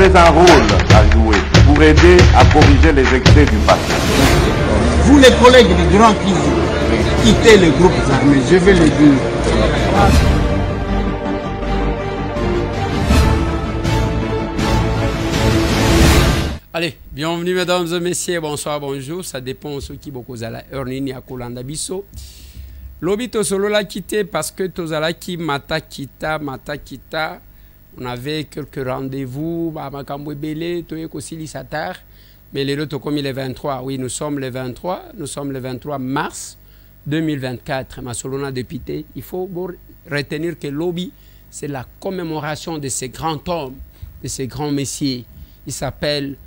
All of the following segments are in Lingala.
avez un rôle à jouer pour aider à corriger les excès du passé. Vous les collègues des grands qui quittez les groupes armés, je vais le dire. Allez, bienvenue mesdames et messieurs, bonsoir, bonjour, ça dépend de ceux qui beaucoup à la heure ni à Kolanda Bisso. L'obito solo la quitté parce que tozala qui mata kita, on avait quelques rendez-vous, makambo belé, toye kosili satar, mais les autres comme il est 23, oui, nous sommes le 23 mars 2024, ma solona député, il faut retenir que l'obi, c'est la commémoration de ces grands hommes, de ces grands messieurs. Il s'appelle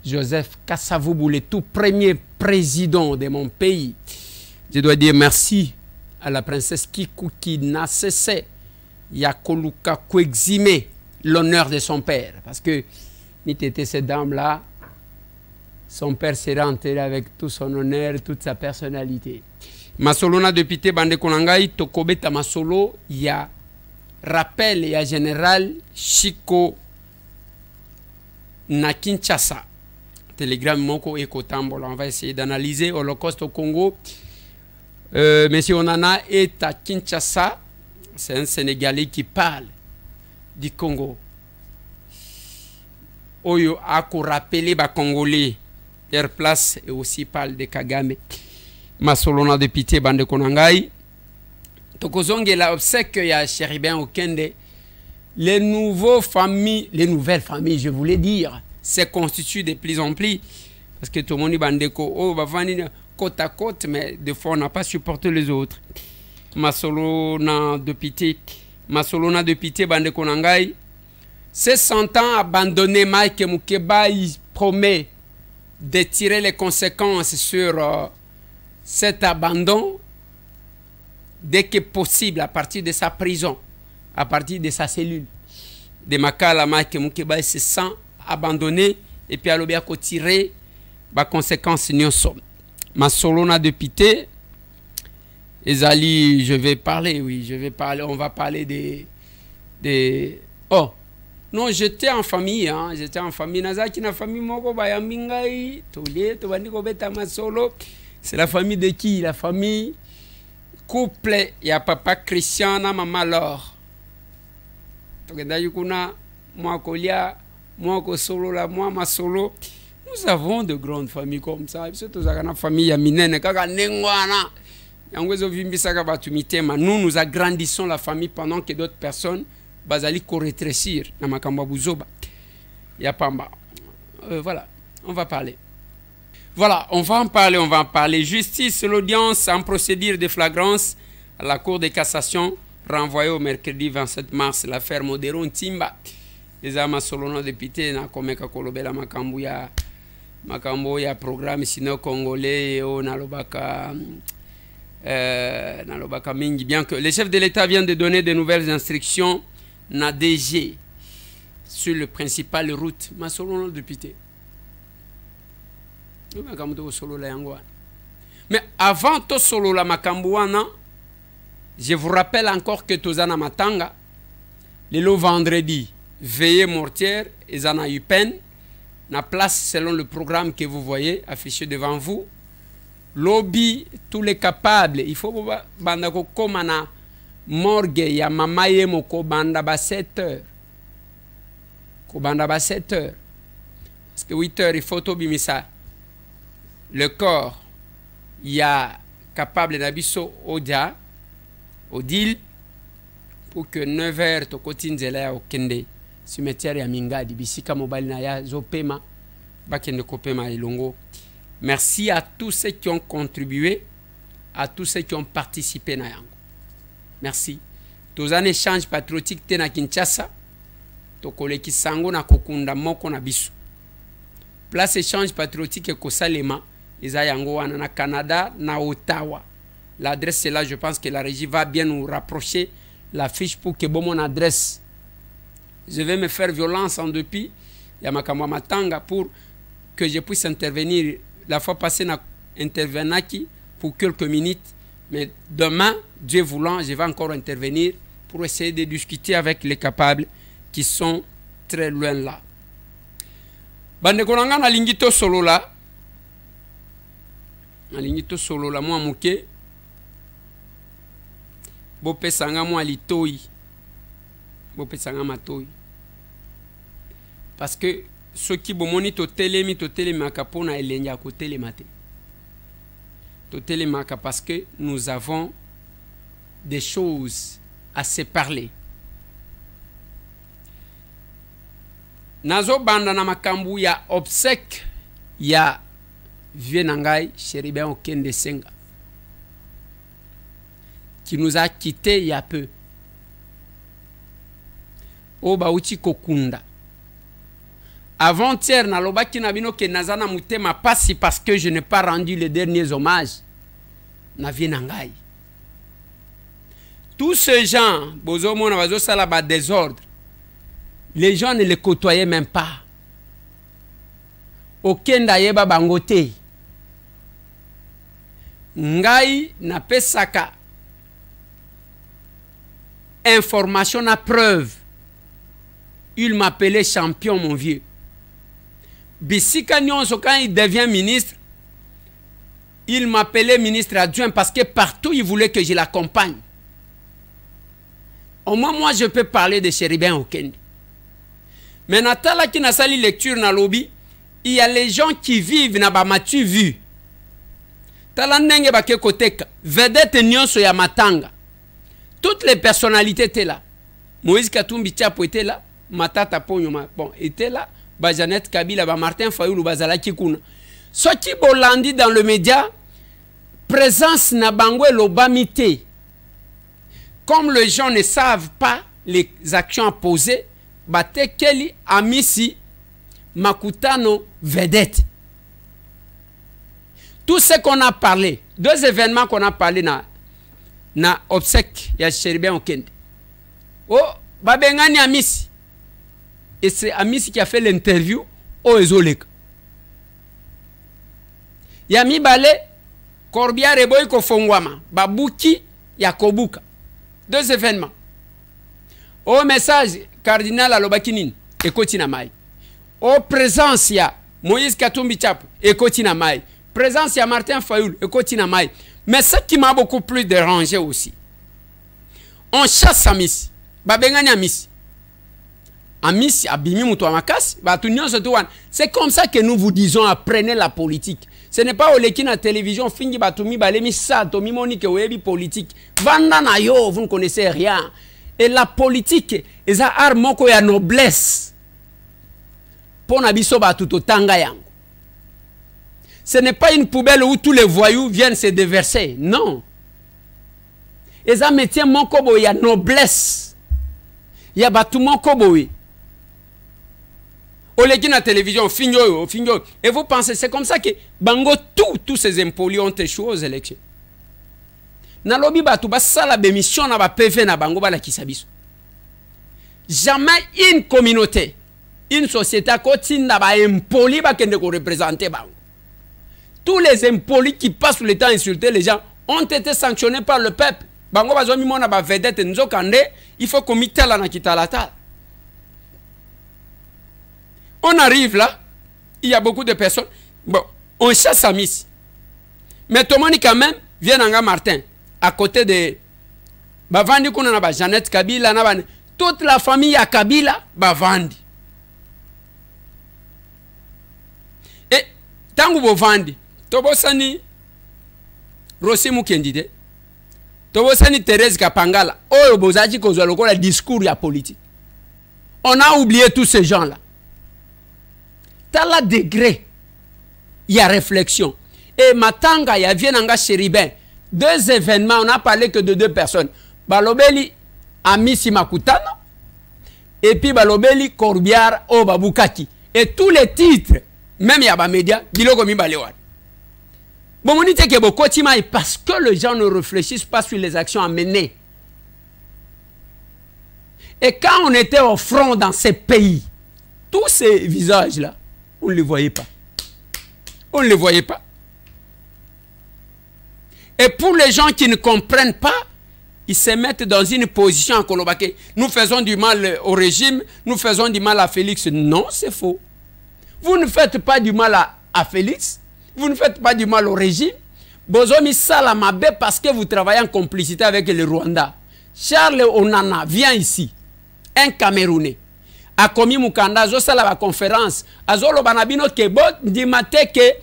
Joseph Kasavubu, le tout premier président de mon pays. Je dois dire merci à la princesse Kiku qui n'a cessé Yakoluka coeximer l'honneur de son père. Parce que, ni t'étais cette dame-là, son père serait enterré avec tout son honneur, toute sa personnalité. Masolona député Bande Konangai, Tokobeta Masolo, il y a rappel, il y a général Chico na Kinshasa. Telegram Moko et Kotambola. On va essayer d'analyser l'Holocauste au Congo. Monsieur Onana est à Kinshasa. C'est un Sénégalais qui parle du Congo. Oyo a rappelé les Congolais. Leur place et aussi parle de Kagame. Masolona de Pité Bande Konangai. Tokozonge la obsèque ya Chéribin Okende. Les nouvelles familles, je voulais dire, se constituent de plus en plus. Parce que tout le monde dit que côte à côte, mais des fois on n'a pas supporté les autres. Masolona de Pité, Bande Konangai. C'est 100 ans abandonné, Mike Mukeba, il promet de tirer les conséquences sur cet abandon dès que possible à partir de sa prison, à partir de sa cellule. De Makala, Mike Mukeba se sent abandonné et puis à ko tirer les conséquences. Masolona de Pité, Ezali, je vais parler, on va parler des... Oh, non, j'étais en famille, Nazaki na famille moko bayambingai, tolé, tobandiko beta masolo. C'est la famille de qui? La famille couple, il y a papa Christian na maman Laure. Moi Kolia, moi Kosolo, moi Masolo. Nous avons de grandes familles comme ça. Surtout la famille Yaminene, nous agrandissons la famille pendant que d'autres personnes bazali ko rétrécir na makamba buzoba. Voilà, on va parler. Voilà, on va en parler. Justice, l'audience en procédure de flagrance à la Cour de cassation renvoyée au mercredi 27 mars. L'affaire Modéron Timba. Les amas solona député na komeka kolobela makambu ya programme sino congolais au nalobaka mingi. Bien que le chef de l'État vient de donner de nouvelles instructions na DG sur le principal route. Ma solona député. Mais avant tout solo la makambouana, je vous rappelle encore que Tozana Matanga, le vendredi, veillée mortière, et Zana Yupen, na place selon le programme que vous voyez affiché devant vous. Lobby, tous les capables, il faut bandako komana morgue ya mamaye moko banda ba 7 heures. Ko banda ba 7 heures. Parce que 8 heures, il faut tobimisa. Le corps, il y a capable d'abisso Odia, Odile, pour que 9 heures, to kotinzela au kende, cimetière ya Mingadi, bisika mobile na ya zopema, bakende kopema ilongo. Merci à tous ceux qui ont contribué, à tous ceux qui ont participé na yango. Merci. Tous un échange patriotique te na Kinshasa, to koleki sango na kokunda moko na biso. Place échange patriotique et Kosalema. Yango na Canada, na Ottawa. L'adresse est là, je pense que la régie va bien nous rapprocher la fiche pour que bon mon adresse. Je vais me faire violence en dépit. Yamakama Matanga pour que je puisse intervenir. La fois passée, na intervenaki pour quelques minutes. Mais demain, Dieu voulant, je vais encore intervenir pour essayer de discuter avec les capables qui sont très loin là. Bande konanga na lingito solo la. Na lingito solo la moi muke. Bo pesanga moi litoi. Bo pesanga matoi. Parce que ceux qui bomoni to telemi makapona elenya ko telemate. To telemaka parce que nous avons des choses à se parler. Nazo banda na makambu ya obsèque ya vieux nangai Chéribin Okende Senga qui nous a quittés il y a peu. Oba uchi kokunda. Avant-hier na lobaki na bino ke nazana mutema pasi parce que je n'ai pas rendu les derniers hommages. Na vieux nangai. Tous ces gens, bozomo na bazo sala ba désordre. Les gens ne les côtoyaient même pas. Okenda yeba bangote. Ngai na pesaka. Information à preuve. Il m'appelait champion, mon vieux. Bissika Nyonso, quand il devient ministre, il m'appelait ministre adjoint parce que partout il voulait que je l'accompagne. Au moins, moi, je peux parler de Chéribin Okende. Mais Natala qui n'a sali lecture na lobby, il y a les gens qui vivent na ba matu vu. Tala ndenge ba ke koteka, vedette nyonso ya matanga. Toutes les personnalités étaient là. Moïse Katumbi Tchapo était là, Matata Ponyoma bon était là, ba Jeannette Kabila, ba Martin Fayulu bazalaki kuna. Ce qui bolandi dans le média, présence na bango lobamité. Comme les gens ne savent pas les actions à poser, Bate Keli Amisi Makutano vedette. Tout ce qu'on a parlé, deux événements qu'on a parlé na obsèque ya Chéribin Okende. Oh, babengani Amisi. Et c'est Amisi qui a fait l'interview au Ezolek. Yami Bale Korbia Reboy Kofongwama, Babuki Yakobuka. Deux événements. Au message cardinal Alobakinin, ekoti na mai. Au présence ya Moïse Katumbi Tchapo, ekoti na mai. Présence ya Martin Fayulu, ekoti na mai. Mais ce qui m'a beaucoup plus dérangé aussi, on chasse Amisi. Babengani Amisi. Amisi abimi muto amakasi, batunyo sotuwan. C'est comme ça que nous vous disons, apprenez la politique. Ce n'est pas au leki na télévision, fingi batumi balemi sato, mimonique webi politique. Vanda na yo, vous ne connaissez rien. Et la politique, eza armoko ya noblesse. Pona biso batuto tanga yango. Ce n'est pas une poubelle où tous les voyous viennent se déverser. Non. Eza métier moko bo ya noblesse. Ya batu moko boye. Au leki na télévision, finyo. Et vous pensez, c'est comme ça que bango tous ces impolis ont échoué aux élections. Na lobi batu basala bémission na ba PV na bango bala kisabiso. Jamais une communauté, une société à côté na ba impoli ba kende ko représenter bango. Tous les impolis qui passent le temps à insulter les gens ont été sanctionnés par le peuple. Bango bazo mi mona ba vedette nzokande, il faut qu'on mitala na kitalata. On arrive là, il y a beaucoup de personnes. Bon, on chasse Amisi. Mais Tomoni quand même vient Nanga Martin. À côté de Bavandi kuna na ba Jeannette Kabila na ba toute la famille à Kabila Bavandi. Et tangu Bovandi, Tobosani Rossi Mukendide. Tobosani Thérèse Kapangala. Oh bozaji kozwa lokola discours ya politique. On a oublié tous ces gens-là. T'as la degré. Il y a réflexion. Et Matanga ya Vienanga Chéribin. Deux événements, on n'a parlé que de deux personnes. Balobeli Amisi Makutano et puis Balobeli Korbiar Obabukaki. Et tous les titres, même Yaba Média, Biloko Mibalewan. Bon, on dit que beaucoup de parce que les gens ne réfléchissent pas sur les actions à mener. Et quand on était au front dans ces pays, tous ces visages-là, on ne les voyait pas. On ne les voyait pas. Et pour les gens qui ne comprennent pas, ils se mettent dans une position à Kolobake. Nous faisons du mal au régime, nous faisons du mal à Félix. Non, c'est faux. Vous ne faites pas du mal à Félix. Vous ne faites pas du mal au régime. Bozomi Salamabe parce que vous travaillez en complicité avec le Rwanda. Charles Onana vient ici. Un Camerounais. A commis Mukanda, zo sala la conférence. Azolo banabino kebo dimate que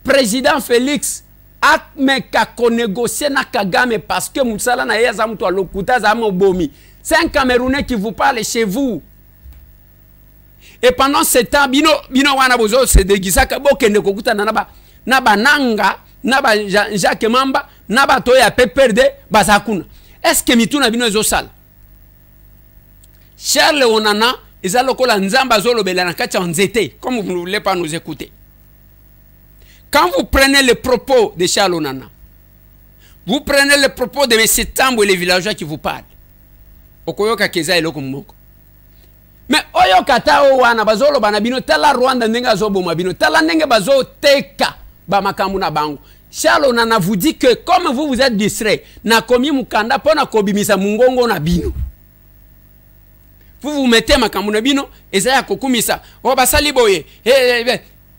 président Félix a meka ko négocier na Kagame parce que Moussala na yeza mtu alokuta za mobomi. C'est un Camerounais qui vous parle chez vous. Et pendant ce temps, bino wana bozo se déguisaka bokende kokuta na ba nanga, na ba Jacques Mamba, na ba toya peperde bazakuna. Est-ce que mituna bino ezo sala? Charles Onana ezalokola nzamba zolobela na kati nzete, comme vous ne voulez pas nous écouter. Quand vous prenez le propos de Charles Onana, vous prenez le propos de M. Tambo et les villageois qui vous parlent. Okoyoka keza eloko moko. Mais oyo kata o wana bazolo banabino tala Rwanda ndenga zobo mabino tala ndenge bazo teka ba makambu na bango. Charles Onana vous dit que comme vous êtes distrait na komi mukanda pona kobimisa mungongo na bino. Vous mettez makambu na bino ezaya kokumisa o basali boye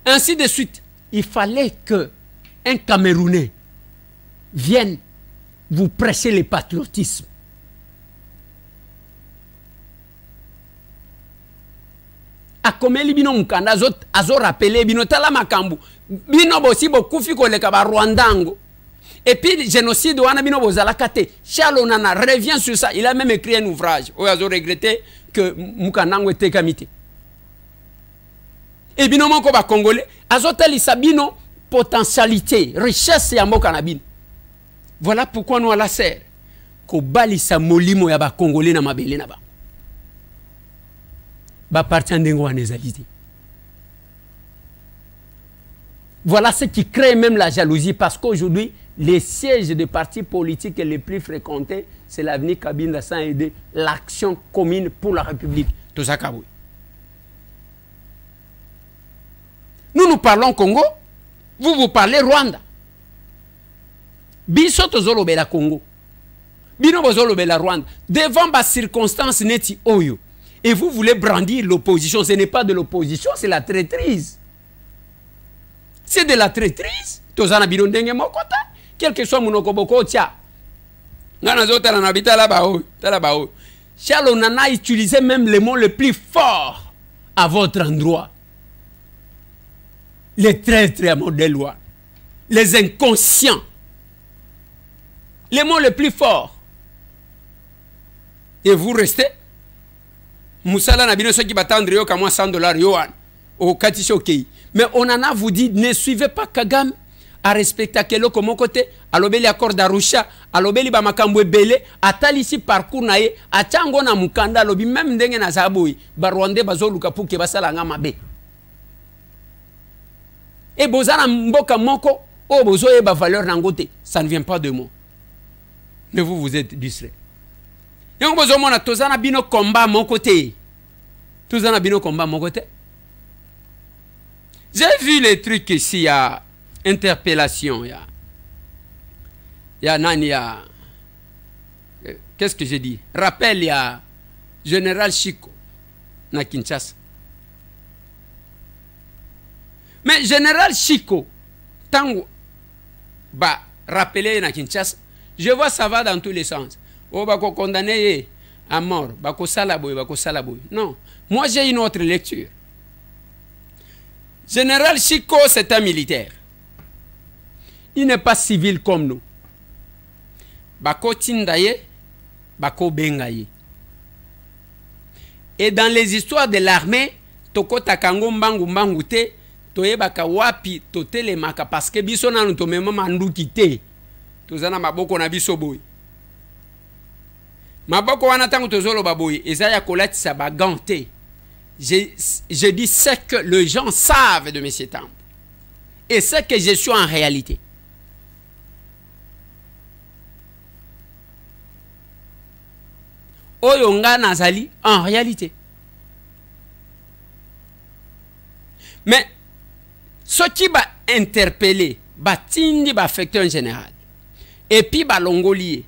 ainsi de suite. Il fallait que un Camerounais vienne vous prêcher le patriotisme. Akomeli bino mukanda azo rappelé bino tala makambu bino bosi bokufi koleka ba Rwandango et puis génocide wana bino bozala kate. Charles Onana revient sur ça. Il a même écrit un ouvrage où azo regretté que mukandango était kamité. Et bino moko ba congolais azo talisa bino potentialité richesse ya mboka na bino. Voilà pourquoi nous à la serre ko balisa molimo ya ba congolais na mabele na ba. Voilà ce qui crée même la jalousie parce qu'aujourd'hui, les sièges des partis politiques les plus fréquentés, c'est l'avenir Kabila sans aider l'action commune pour la République. Tout ça, Kaboui. Nous parlons Congo, vous parlez Rwanda. Biso tozolo bela Congo. Bino bozolo bela Rwanda. Devant les circonstances neti oyo. Et vous voulez brandir l'opposition. Ce n'est pas de l'opposition, c'est la traîtrise. C'est de la traîtrise. Tozana binondenge mokota. Quel que soit mon okoboko tia. Ngana zota na nabita la bao. Charles Onana utilisait même les mots les plus forts à votre endroit. Les traîtres à modèle loi. Les inconscients. Les mots les plus forts. Et vous restez. Moussala na bino soki batandre yo kamwa $100 yoan au katisho kei. Mais Onana vous dit ne suivez pas Kagame à respecter kelo comme côté alobeli accord d'Arusha alobeli ba makambo ebele atalisi parcours na ye atango na mukanda alobi même ndenge na zaboyi ba Rwandais bazoluka puke basala nga mabe. Et bozana mboka moko o bozoye ba valeur nangote, ça ne vient pas de moi. Mais vous êtes distrait. Yon bozo mona tozana bino combat mon côté. Tozana bino combat mon côté. J'ai vu les trucs ici, il y a interpellation, il y a nani, qu'est-ce que j'ai dit? Rappel, il y a Général Chico na Kinshasa. Mais Général Chico, tango ba rappeler na Kinshasa, je vois ça va dans tous les sens. Oh, bako condamné à mort, bako salaboy. Non, moi j'ai une autre lecture. Général Chico, c'est un militaire. Il n'est pas civil comme nous. Bako tindaye, bako bengaye. Et dans les histoires de l'armée, toko takango mbangu mbangu te, toye baka wapi totele maka parce que biso na nous tomema mandu kite. Tozana maboko na biso boy. Maboko wana tango tozolo baboy ezaya kolati sa bagante. Je dis ce que les gens savent de M. Tambo et ce que je suis en réalité. Oyonga nazali en réalité. Mais ce qui va interpeller, va tindi va affecter en général. Et puis va l'ongolier.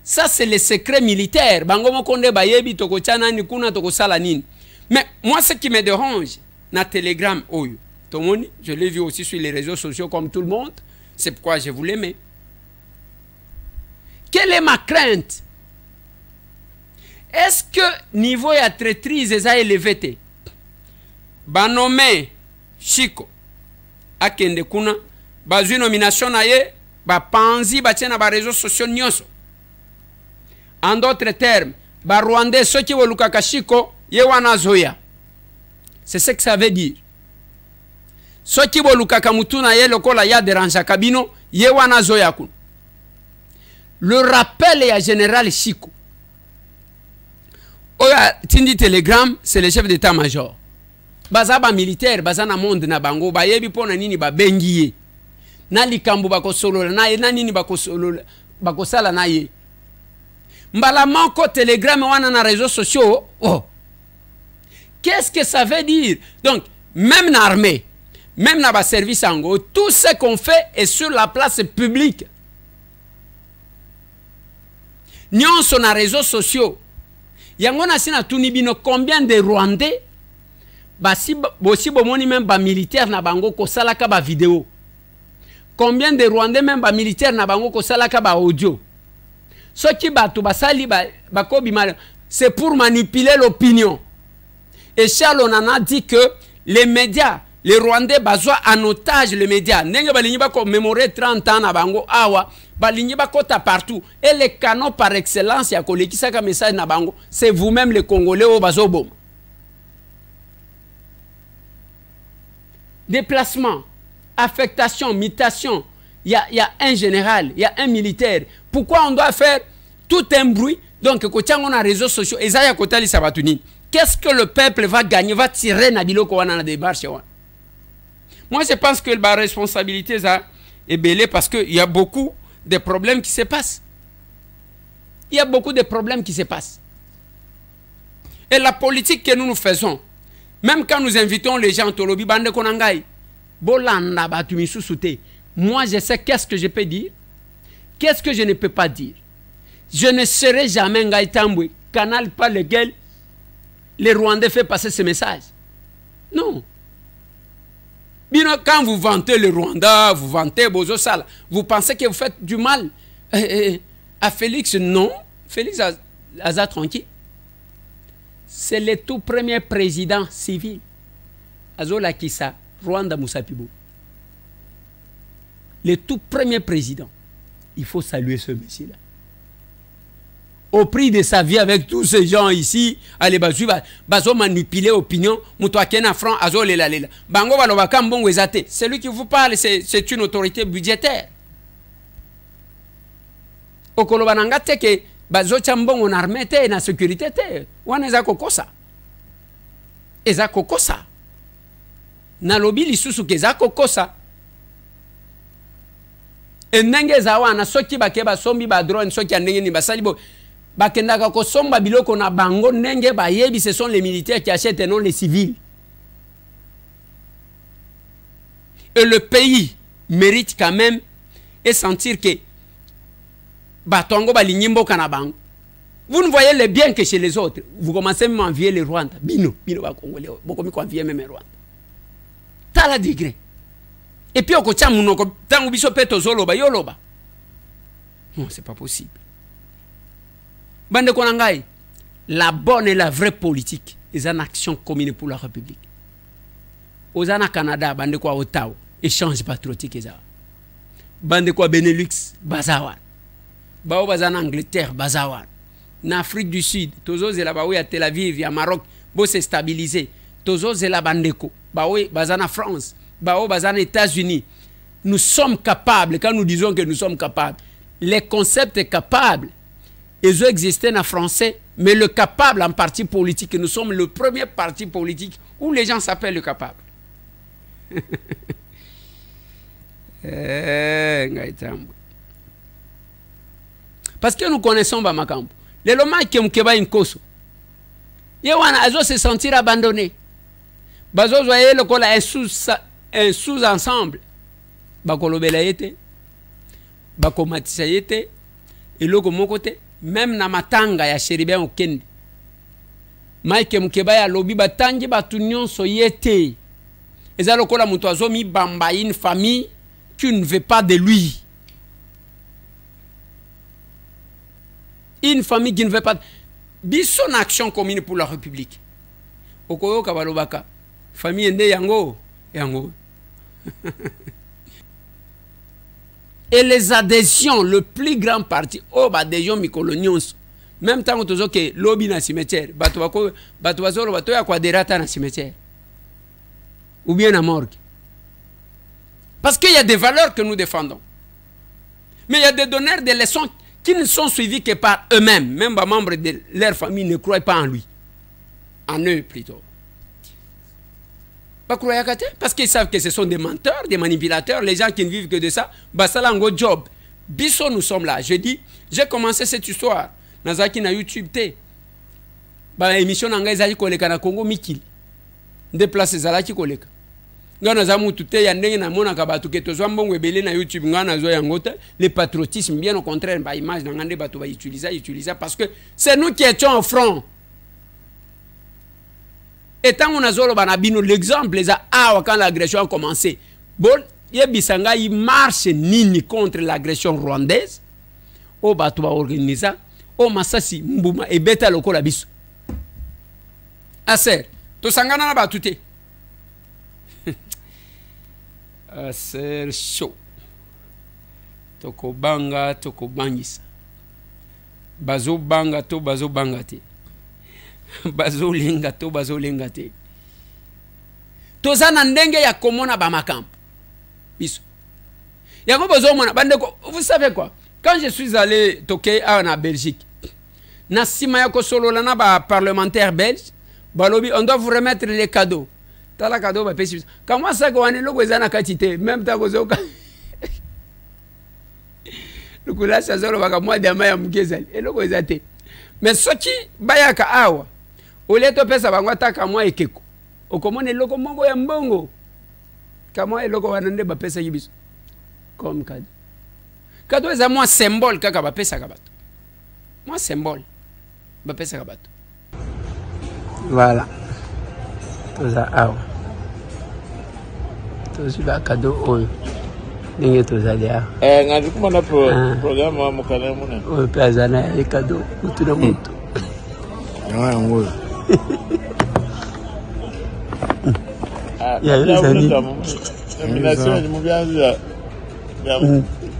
Ça c'est le secret militaire. Bangomo konde ba yebi toko chana ni kuna toko sala nini. Mais moi ce qui me dérange na Telegram oyo. Tomoni, je l'ai vu aussi sur les réseaux sociaux comme tout le monde. C'est pourquoi je vous l'aimais. Quelle est ma crainte? Est-ce que niveau ya traîtrise est élevé? Banomé Chico akende kuna bazui nomination na ye ba panzi ba tiena ba réseaux sociaux nyonso. En d'autres termes, ba Rwandais ceux qui woluka Chico ye wana zoya. C'est ce que ça veut dire. Ceux qui woluka mutuna ye lokola ya dérange kabino ye wana zoya kun. Le rappel est à général Chico. Oya tindi telegram, c'est le chef d'état-major. Bazaba militaire, bazana monde na bango, bayebi pona nini ba bengiye. Na likambu bako solola na ye, na nini bako solola, bako sala na ye. Mbala manko telegram wana na réseaux sociaux. Oh. Qu'est-ce que ça veut dire? Donc, même na armée, même na ba service ango, tout ce qu'on fait est sur la place publique. Nyon son na réseaux sociaux. Yangona sina tunibino combien de Rwandais basi bosi bomoni même ba militaire na bango ko salaka ba vidéo. Combien de Rwandais même ba militaire na bango ko salaka ba audio. Ce qui batu basali ba kobi mal, c'est pour manipuler l'opinion. Et Charles Onana dit que les médias, les Rwandais besoin en otage les médias. Nenge balinyi ba commémorer 30 ans na bango awa. Balinyi bakota partout. Et les canaux par excellence, ya kolekisaka message na bango, c'est vous-même les Congolais au bazobom. Déplacement, affectation, mutation, il y a un général, il y a un militaire. Pourquoi on doit faire tout un bruit? Donc, quand on a les réseaux sociaux, qu'est-ce que le peuple va gagner, va tirer na biloko wana na débarche? Moi, je pense que la responsabilité est belée parce qu'il y a beaucoup de problèmes qui se passent. Il y a beaucoup de problèmes qui se passent. Et la politique que nous faisons, même quand nous invitons les gens, Tolobi Bande Konangai, Bolanda Batumisousoute, moi je sais qu'est-ce que je peux dire, qu'est-ce que je ne peux pas dire. Je ne serai jamais Ngai Tambwe, canal par lequel les Rwandais font passer ce message. Non. Quand vous vantez le Rwanda, vous vantez Bozo Sala, vous pensez que vous faites du mal à Félix? Non. Félix Aza tranquille. C'est le tout premier président civil. Azola Kissa, Rwanda Musapibo. Le tout premier président. Il faut saluer ce monsieur-là. Au prix de sa vie avec tous ces gens ici, allez bazo manipuler l'opinion, mutwakena franc azo lela lela. Bango baloba kambongo ezate. Celui qui vous parle, c'est une autorité budgétaire. Okoloba nangate ke bazo chambongo na armée te na sécurité te. Wana eza kokosa. Eza kokosa. Na lobi lisusu ke eza kokosa. Enenge za wana soki bakeba sombi ba drone soki andenge ni basali bo. Bakendaka kosomba biloko na bango nenge bayebi, ce sont les militaires qui achètent et non les civils. Et le pays mérite quand même et sentir que batongo balinyimbo kanabango. Vous ne voyez le bien que chez les autres. Vous commencez même à envier les Rwandais. Bino ba Congolais, beaucoup mieux envier même les Rwandais. T'as la degré. Et puis au côté munoko tango biso peto zoloba yoloba. Non, c'est pas possible. Bande Konangai, la bonne et la vraie politique est une action commune pour la République. Aux Anna Canada, bande quoi Ottawa, échange patriotique et bande quoi Benelux, Bazawan. Bao Bazan Angleterre, Bazawan. En Afrique du Sud, Tozo et la Baoui à Tel Aviv, à Maroc, Bo s'est stabilisé. Tozo et la Bandeko, Baoui, Bazan France, Bao Bazan États-Unis. Nous sommes capables, quand nous disons que nous sommes capables, les concepts capables. Ils ont existé en français, mais le capable en parti politique, nous sommes le premier parti politique où les gens s'appellent le capable. Parce que nous connaissons Bamakambo. Les Loma qui ont keba inkoso. Yewana azo se sentir abandonné. Bazo voyez le kola un sous-ensemble. Bakolo belayete. Bakomatisa yete. Et loko mokote. Même na matanga ya Sheribin Okende. Mike Mukeba ya lobi batangi batu nyonso yete. Et ça, le mi bamba une famille qui ne veut pas de lui. Une famille qui ne veut pas. Son action commune pour la République. Okoyo kabalobaka. Famille ende yango. Yango. Et les adhésions, le plus grand parti, oh, adhésion mikolonions. Même temps que lobby na cimetière, batouazolo, batoya kwa derata na cimetière. Ou bien à morgue. Parce qu'il y a des valeurs que nous défendons. Mais il y a des donneurs de leçons qui ne sont suivis que par eux-mêmes. Même les membres de leur famille ne croient pas en lui. En eux plutôt. Parce qu'ils savent que ce sont des menteurs, des manipulateurs, les gens qui ne vivent que de ça. Basalango job. Bisso, nous sommes là. Je dis, j'ai commencé cette histoire. Nazaki na YouTube te. Ba émission nanga ezali koleka na Congo mikili. Déplacer zalaki koleka. Ngana za mutu te ya ndenge na mona ka batu ke tozwa mbongo ebele na YouTube ngana zo yango te. Le patriotisme, bien au contraire, ba image na ngande batu ba utiliser parce que c'est nous qui étions au front. Et tant qu'on a zolo banabino l'exemple les a quand l'agression a commencé. Bon, yebisanga il marche nini contre l'agression rwandaise. O batu ba organiser o masasi mbuma e beta lokola biso. Aser, to sangana na batu te. Aser show. Toko banga, toko bangisa. Bazo banga to bazo banga te. Bazo linga to bazo linga te. Tozana ndenge ya komona ba makampo. Biso. Yango bazo mona bandeko, vous savez quoi? Quand je suis allé toquer en Belgique, na sima ya ko solo lana ba parlementaire belge, balobi on doit vous remettre les cadeaux. Tala cadeau ba pesi. Comment ça ko ane loko ezana katite, même ta ko zoka. Lukula sa zolo baka mwa de maya mkezali. Eloko ezate. Mais soki bayaka awa ole to pesa bango ataka mwa ekeko okomona eloko mongo ya mbongo kama eloko wanande ba pesa yibiso comme kado eza mwa symbole kaka ba pesa ka bato mwa symbole ba pesa ka bato voilà toza awa tozi ba kado oyo ninge tozali awa ngandi kumana programme wa mukana muna oyo pe azana e kado mutu na mutu yango ya yuzani nomination ni mubianzi ya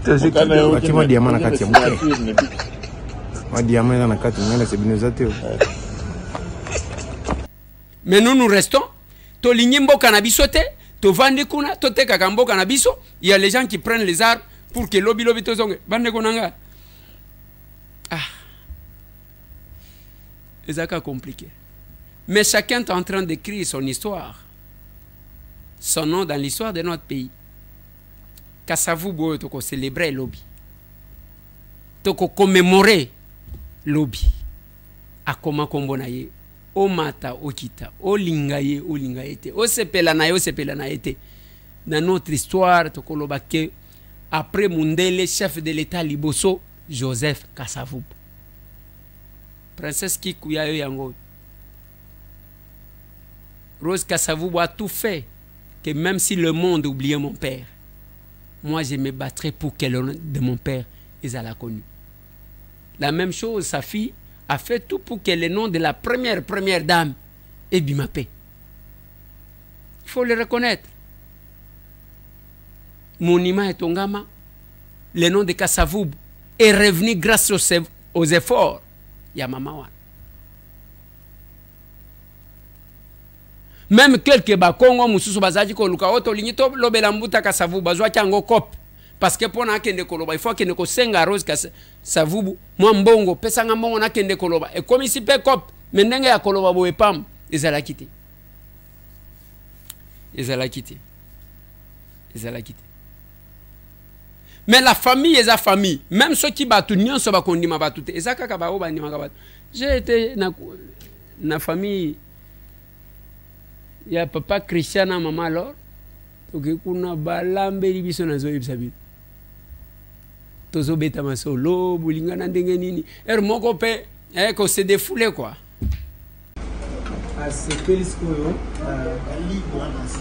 tozikana bakima diamant na kati ya muke ma diamant na kati ngana sebinezate. Mais nous restons to linyimbo kanabisote to vandi kuna to teka kambo kanabiso. Il y a les gens qui prennent les armes pour que lobby lobby to zonge bande konanga. Ah, c'est compliqué. Mais chacun est en train d'écrire son histoire, son nom dans l'histoire de notre pays. Kasavubo toko célébrer lobby, toko commémorer lobby. Akoma kombonaye, o mata o kita, o lingaye o lingayete, o sepela na yo sepela na ete. Dans notre histoire toko lobake après Mundele chef de l'État Liboso Joseph Kasavubo. Princesse Kikuya yango. Rose Kasavubo a tout fait que même si le monde oubliait mon père, moi je me battrai pour que le nom de mon père soit connu. La même chose, sa fille a fait tout pour que le nom de la première dame ait bimapé. Il faut le reconnaître. Monima et Tongama, le nom de Kasavubo est revenu grâce aux efforts. Yamamawan. Même quelques bakongo mususu bazaji ko luka oto linyito lobela mbuta Kasavubu bazwa chango kop parce que pona kende koloba il faut que ne ko senga Rose Kasavubu mwa mbongo pesa nga mbongo na kende koloba e comme si pe kop mendenge ya koloba boe pam ezala kité mais la famille est la famille. Même ceux qui battent, n'y sont pas condamnés à tout. Et ça, j'ai été dans la famille. Il y a papa Christian et maman alors. Donc, il y a balambe libiso na zo ibsabi. Tozo beta masolo, bulinga na ndenge nini. Er moko pe, ko se défouler quoi. asepeli sikoyo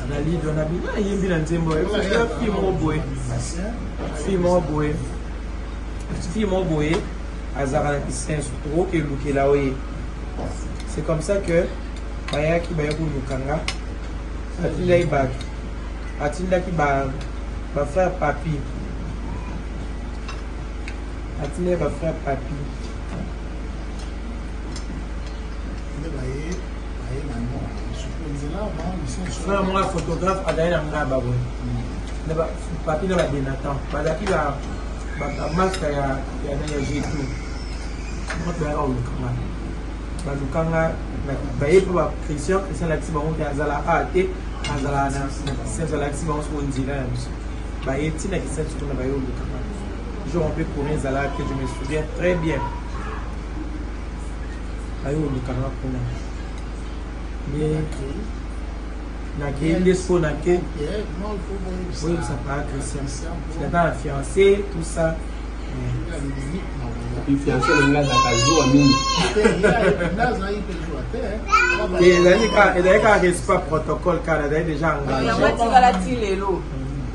na lido na bino ayembi na nzembo fille moko boye azalaka na kisenso tokokelukela oye. C'est comme ça que bayaki kolukanga atindaki bato atindaki bafrère papi atindaki bafrère papi frère moi photographe azali na ngai baboye papi na badenatan bazalaki bamaske ya jetu moto bayaka kolukanga balukanga baye mpo bachristien alakisi bango te azala a te azala na kisenso alakisi bango soko nzela ya biso baye ntina kisenso kuna baye olukanga jour mpe courant ezalaka te je me souviens très bien baye olukanga kuna mais nakei nde so nake oyebisa paa christian ata na fiancé tout ça fiancé na nga azazwa mingi ezali kaka respect protocole kaka ezali déjà engagétikala ti lelo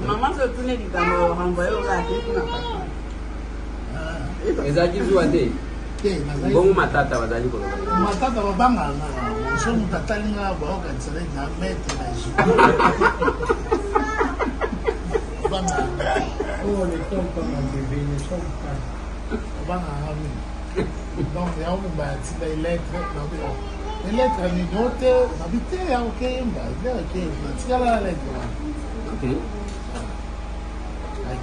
mama sotune likambo renvoye okate kuna ezalaki zuwa te bongo matata bazali koloba matata babanganga so moto atalinga baokanisala na mete na ju Oh, les temps comme un bébé, ne sont pas. Donc, il y a un bâti, les lettres, les lettres, les notes, habité, ok, il y a la lettre. ok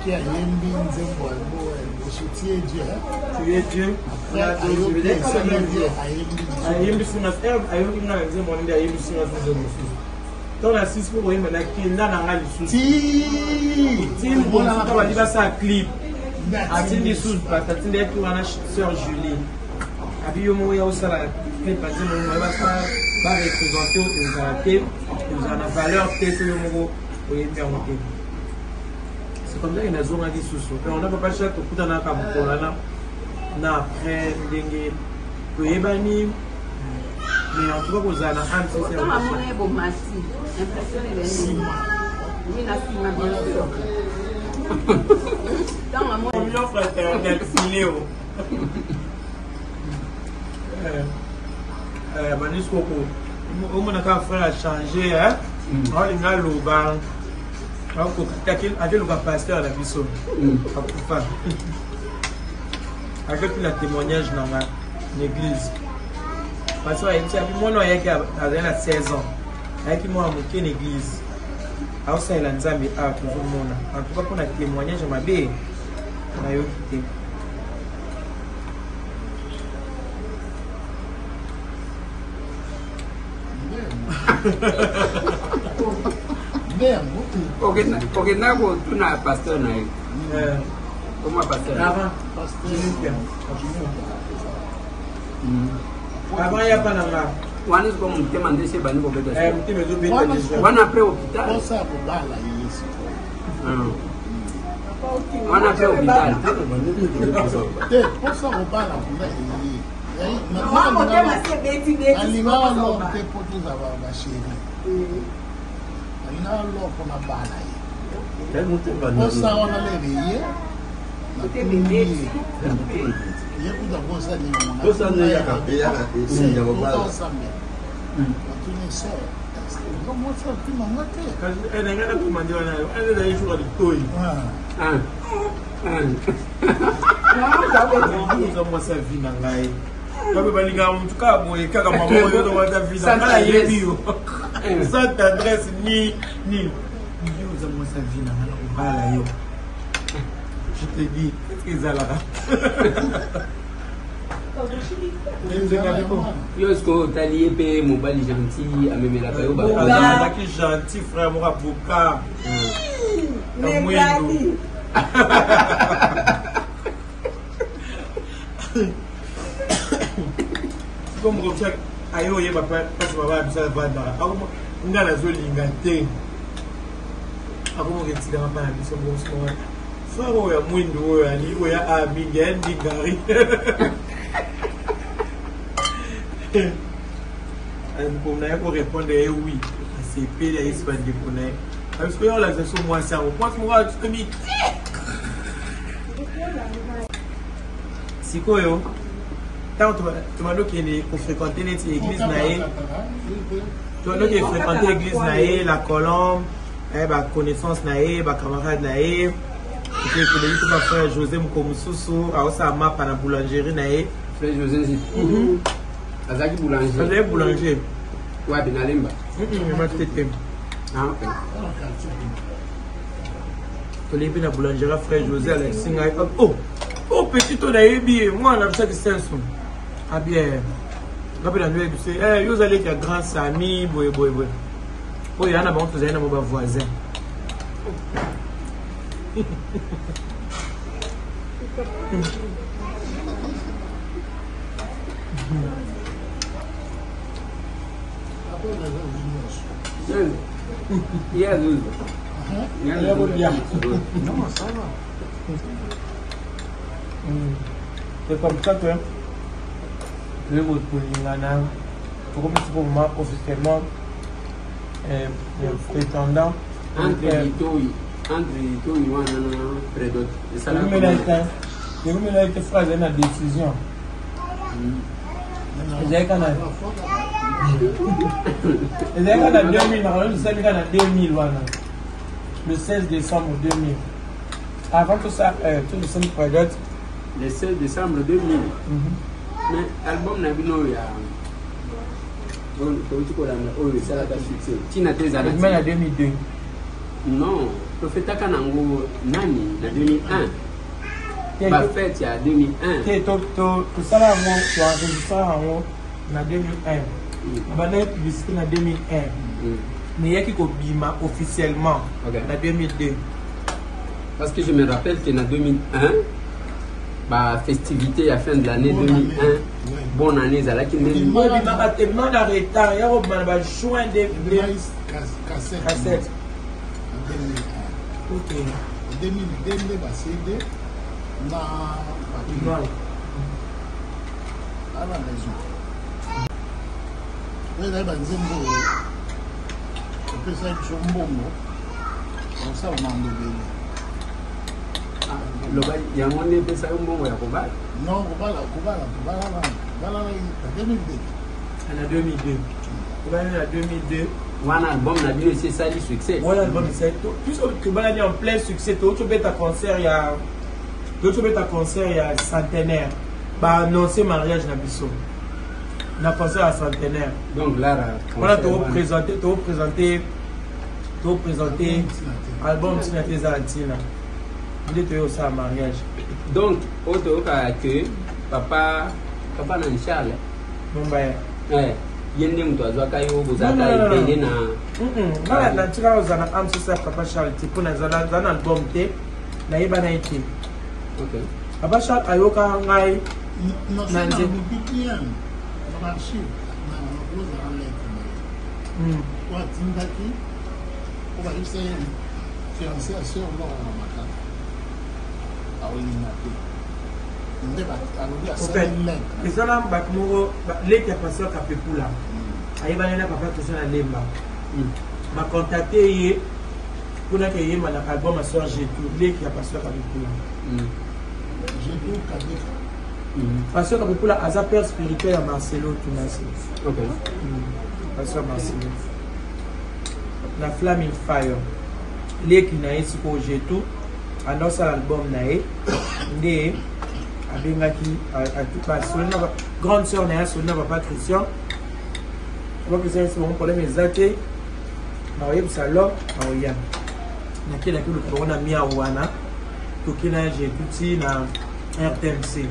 Qui a Yembi, Nzembo, je suis Dieu. Tu es Dieu. Après, Ayembi Singas, Ayembi Nzembo, Ayembi Singas, dans la 6 pour une qui n'a pas de soucis. Tim, on a pas ça clip. Attends des sous, parce que tu es pour la sœur Julie. Abi yo mo ya osala clip parce que on va pas représenter aux arrêtés, nous en a valeur peut-être yo mo oye permettre. C'est comme ça qu'il y a zone à des sous. On n'a pas cherché tout dans la campagne na après ndenge toyebani. Mais en tout cas, vous avez un peu de parce que moi, j'ai 16 ans. Avec moi, j'ai une église. Alors, ça, il a un Zambie à tout le monde. En tout cas, pour un témoignage, je m'habille. On a eu quitté. ok nako tuna pasteur na ye comment pasteur avant avant ya pas nanga wana ko mutema ndese bani ko beta mutema zo beta wana après hôpital Posa kubala Yesu. wana après hôpital Posa kubala kuna yeye. mama motema se beti Alingala lo te poto za ba sheri. Alingala lo kona bala ye. Posa wana le yeye. te bebe Ye kuda posa ni mwana. Posa ni ya kapea ya bala. Posa me. Tu ne sais. Comment ça tu m'as maté? elle n'a rien demandé wana elle a eu jour de toy moi ça vie na ngai comme balinga mutu ka boye kaka mama yo to wata vie na ngai yebiyo ça t'adresse ni yo za moi ça vie na ngai bala yo je te dis ezalaka yo esko otali ye mpe mobali gentil amemelaka yo bazalaki gentil frère moko aboka na mwendo comme comme ça ayo oyeba mpasi baba bisa vandaka nga nazolinga te akomoka etikanga mpa na biso mosimoa frère oyo ya mwindu oyo ali oyo ya amingi ya ndigari on a répondre oui. C'est payé les Espagnols qu'on a. Parce que là, c'est sur moi ça. On pense moi tu te dis. Si quoi yo? Tant tu m'as dit qu'il faut fréquenter l'église naïe. Tu m'as dit qu'il faut fréquenter l'église naïe, la colombe, bah connaissance naïe, bah camarade naïe. Tu peux dire que frère José Mkomususu, a aussi map à la boulangerie naïe. Frère José Azaki boulanger. Azaki boulanger. Ouais, Benalemba. Ah, ok. Tu l'as vu dans la boulangerie, frère José Alexis. Oh, petit, on a eu bien. Moi, on a fait ça. Ah, bien. Rappelle la nuit, tu sais, vous allez faire grand Sami, boy. Oh, il y en a beaucoup de voisins. Il y a 12. Non, ça va. C'est comme ça que le mot pour l'Ingana, pour moi officiellement, prétendant entre Ito et Prédot. Et ça vous me été phrase dans la décision. J'ai quand même. Et j'ai quand même 2000, le 16 décembre 2000. Avant tout ça, tout le sang Prédot. Le 16 décembre 2000. Mais l'album n'a pas eu en 2002. Non, Prophète Kanango Nani en 2001. Ma fête il y a 2001. Tout ça là, tu as enregistré en 2001. On a publicité en 2001. Mais il y a qui bima officiellement en 2002. Parce que je me rappelle qu'en 2001, la festivité à la fin de l'année 2001, bonne année, ça l'a qui n'est pas tellement d'arrêt. Il y a juin de cassette. Ok. En 2002, CD, on a la raison. Oui, là, on peut faire un bon mot. On s'en va en il y a un moment où ça un bon ouais non, voilà, en 2002. En 2002. En 2002. Un album n'a bien essayé ça du succès. Un album c'est tout. Puisque tu vas aller en plein succès, tu vas ta concert il y a centenaire. Bah annoncer mariage na biso. Na concert à centenaire. Donc là voilà, tu présenter album signaté Zalantina. Il était aussi à mariage. Donc, autre que papa n'a Charles. Non, ben. Il y a un peu de choses vous avez na. Voilà, la tika aux ça papa Charles. Tu peux dans un album té, na yeba na été. Ok. Papa Charles ayoka ngai. Non, c'est un bien. On va marcher. On va aller. On va t'inviter. On va essayer de fiancer à sur l'or à Makata. Les gens qui ont passé à Capepula, ils ont papa qui à Lemba. M'a contacté pour que j'ai un album à soeur Gétou, les qui a passé à Capepula. Gétou Kabeka. Passé à Capepula, à sa père spirituel à Marcelo, tout merci. Ok. Passé à Marcelo. La flamme in fire. Les qui n'ont pas eu Gétou. Annonce l'album nae ndé abengaki à tout pas grande sœur nae sonna papa Christian je vois que c'est un problème exact na yeb salon na oya na kila kitu corona mia wana tokina j'ai tout na RTMC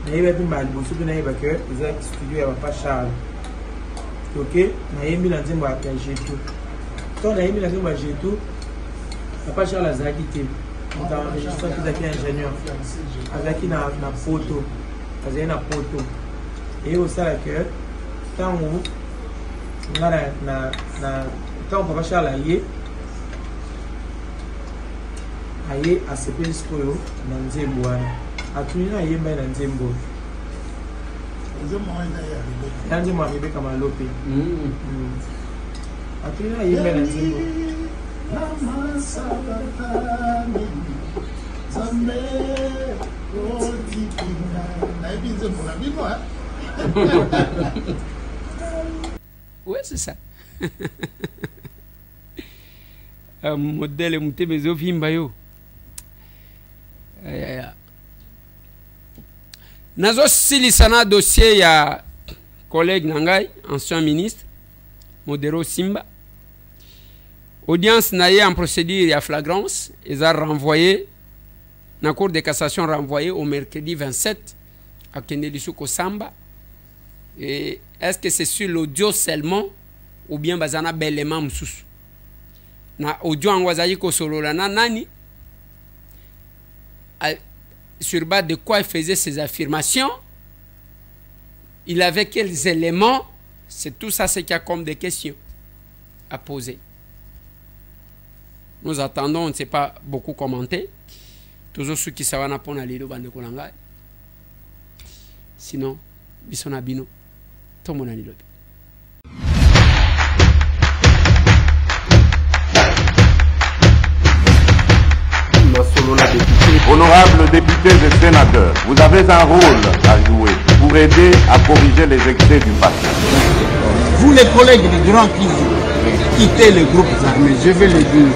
na yeba bi mal bosu na yeba que exact studio ya papa Charles OK na yembi na nzembo ya j'ai tout quand na yembi na nzembo ya j'ai tout papa Charles azaki te on a enregistré qui est ingénieur avec une photo avec une photo et au ça que quand on a quand papa Charles aye à ce pays skoyo na nzembo wana atuni na yemba na nzembo Yanji mwa arrivé comme un lopé. Atuna yimbe na nzimbo. Ouais, c'est ça. Un modèle mutebezo vimba yo. Nazo silisana dossier ya collègue Nangai, ancien ministre, Modero Simba. Audience naïe en procédure à flagrance, ils ont renvoyé, la Cour de cassation renvoyé au mercredi 27 à Kendelisouko Samba. Et est-ce que c'est sur l'audio seulement ou bien bazana belema msusu? Na audio angwazayi ko solo la nani? Sur base de quoi il faisait ses affirmations? Il avait quels éléments? C'est tout ça ce qu'il y a comme des questions à poser. Nous attendons, on ne sait pas beaucoup commenter. Toujours ceux qui savent pas na lelo bande kolanga. Sinon, bisona bino. Tout le monde a dit. Honorables députés et sénateurs, vous avez un rôle à jouer pour aider à corriger les excès du passé. Vous les collègues des grands qui quittez les groupes armés, je vais le dire.